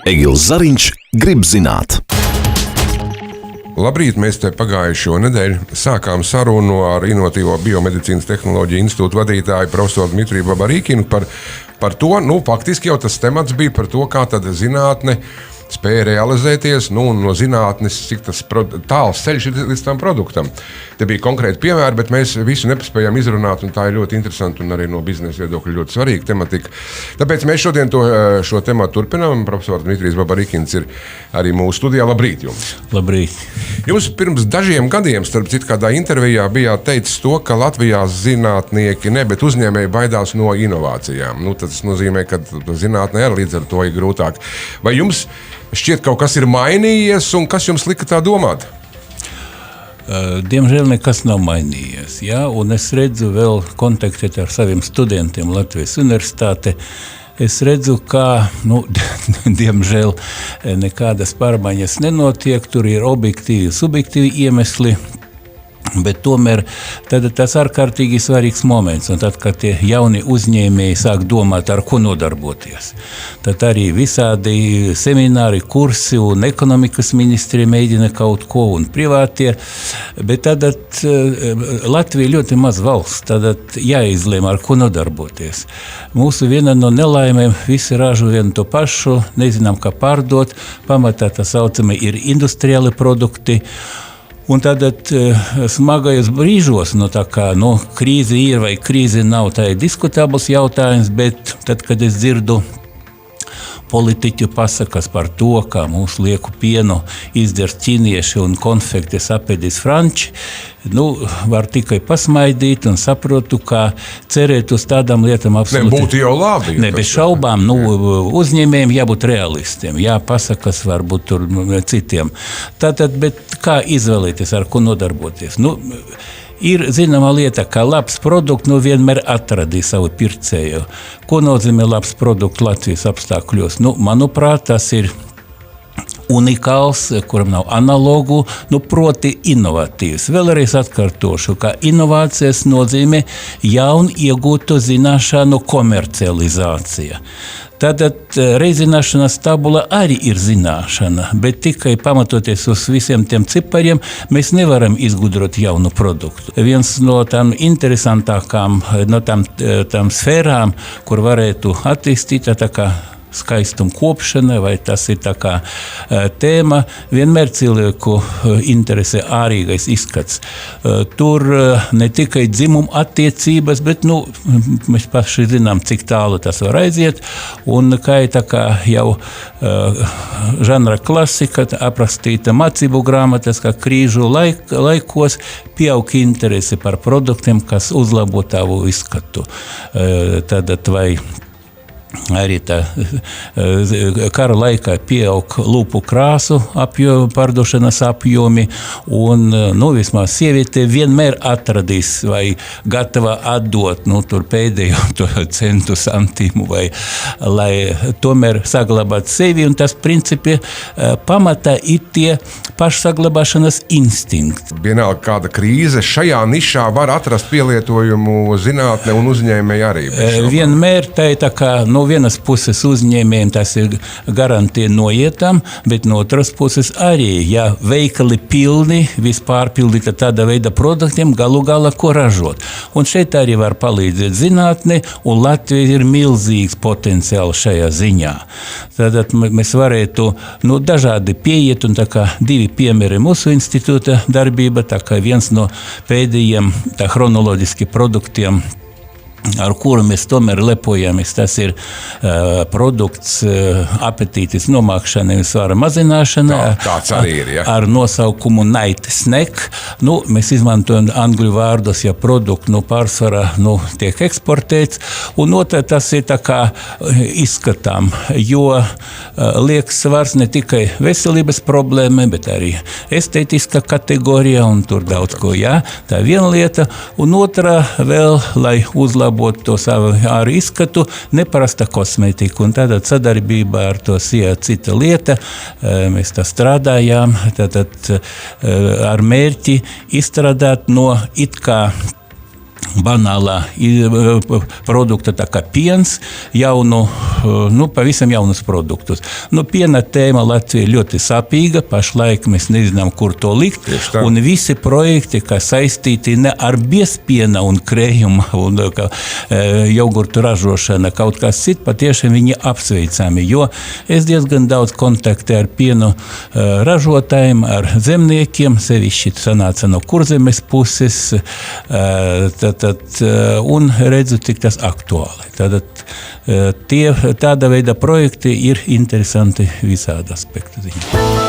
Egils Zariņš grib zināt. Labrīt, mēs te pagājušo nedēļu sākām sarunu ar Inovatīvo biomedicīnas tehnoloģiju institūtu vadītāju profesoru Dmitriju Babarīkinu par to, faktiski jau tas temats bija par to, kā tad zinātne spēja realizēties, un no zinātnes, cik tas tāls ceļš ir līdz tam produktam. Te bija konkrēti piemēri, bet mēs visu nepaspējām izrunāt, un tā ir ļoti interesanti un arī no biznesa viedokļa ļoti svarīga tematika. Tāpēc mēs šodien šo tematu turpinām. Profesors Dmitrijs Babarīkins ir arī mūsu studijā. Labrīt jums! Labrīt! Jūs pirms dažiem gadiem, starp citu, kādā intervijā bijāt teicis to, ka Latvijā zinātnieki bet uzņēmēji baidās no inovācijām. Tas nozīmē, ka zinātnē arī līdz ar to ir grūtāk. Vai jums šķiet, kaut kas ir mainījies, un kas jums lika tā domāt? Diemžēl nekas nav mainījies. Ja? Un es redzu vēl kontaktēt ar saviem studentiem Latvijas universitāte. Es redzu, ka, diemžēl, nekādas pārmaiņas nenotiek. Tur ir objektīvi, subjektīvi iemesli. Bet tomēr tas ārkārtīgi svarīgs moments, un tad, kad tie jauni uzņēmēji sāk domāt, ar ko nodarboties, tad arī visādi semināri, kursi un ekonomikas ministri mēģina kaut ko un privātie, bet tad Latvija ļoti maz valsts, tad jāizlēma, ar ko nodarboties. Mūsu viena no nelaimēm, visi ražo vienu to pašu, nezinām, kā pārdot, pamatā tā saucamie ir industriāli produkti. Un tad smagajos brīžos, krīze ir vai krīze nav, tā ir diskutabls jautājums, bet tad, kad es dzirdu politiķu pasakas par to, kā mūsu lieku pienu izdzer ķīnieši un konfektes apēdīs franči, var tikai pasmaidīt un saprotu, ka cerēt uz tādām lietām absolūti būtu jau labi. Bez šaubām, uzņēmējiem jābūt realistiem, jāpasakas varbūt tur citiem. Tātad, bet kā izvēlēties, ar ko nodarboties? Ir zināma lieta, ka labs produkts vienmēr atradīs savu pircēju. Ko nozīmē labs produkts Latvijas apstākļos? Manuprāt, tas ir unikāls, kuram nav analogu, proti inovatīvs. Vēlreiz atkārtošu, ka inovācijas nozīmē jaunu iegūtu zināšanu komercializācija. Tātad reizināšanas tabula arī ir zināšana, bet tikai pamatoties uz visiem tiem cipariem, mēs nevaram izgudrot jaunu produktu. Viens no tām interesantākām, no tām sfērām, kur varētu attīstīt, tā kā skaistuma kopšana, vai tas ir tā kā tēma, vienmēr cilvēku interesē ārīgais izskats. Tur ne tikai dzimuma attiecības, bet mēs paši zinām, cik tālu tas var aiziet, un kā jau žanra klasika aprakstīta mācību grāmatas, kā krīžu laikos pieaug interese par produktiem, kas uzlabo tavu izskatu. Tātad vai arī tā kara laikā pieaug lūpu krāsu pārdošanas apjomi, un vismaz sieviete vienmēr atradīs vai gatava atdot tur pēdējo to centu santīmu, vai lai tomēr saglabāt sevi, un tas principi pamatā ir tie pašsaglabāšanas instinkts. Vienalga kāda krīze šajā nišā var atrast pielietojumu zinātne un uzņēmēji arī. Vienmēr tā ir tā kā vienas puses uzņēmējiem tas ir garantija noietam, bet no otras puses arī, ja veikali pilni, vispārpildīta tāda veida produktiem, galu galā ko ražot. Un šeit arī var palīdzēt zinātne, un Latvija ir milzīgs potenciāls šajā ziņā. Tātad mēs varētu dažādi pieiet, un tā kā divi piemēri mūsu institūta darbība, tā kā viens no pēdējiem chronoloģiski produktiem, ar kuru mēs tomēr lepojamies. Tas ir produkts apetītes nomākšana un svara mazināšana. Tāds arī ir, ja. Ar nosaukumu Night Snack. Mēs izmantojam angļu vārdus, ja produktu pārsvarā tiek eksportēts. Un otrā tas ir tā kā izskatām, jo liekas svars ne tikai veselības problēma, bet arī estētiska kategorija, un tur daudz ko, jā. Tā viena lieta. Un otrā vēl, lai uzlabotu to savu āru izskatu, neparasta kosmetika. Un tādā sadarbībā ar to cita lieta, mēs tā strādājām, tātad ar mērķi izstrādāt no it kā banālā produkta, tā kā piens, pavisam jaunus produktus. Piena tēma Latvija ļoti sāpīga, pašlaik mēs nezinām, kur to likt, un visi projekti, kas saistīti ne ar bezpiena un krējuma un jogurtu ražošana, kaut kas cits, patiešām viņi apsveicami, jo es diezgan daudz kontaktē ar pienu ražotājiem, ar zemniekiem, sevišķi sanāca no Kurzemes puses, un redzu, cik tas aktuāli. Tāda veida projekti ir interesanti visādi aspekti ziņā.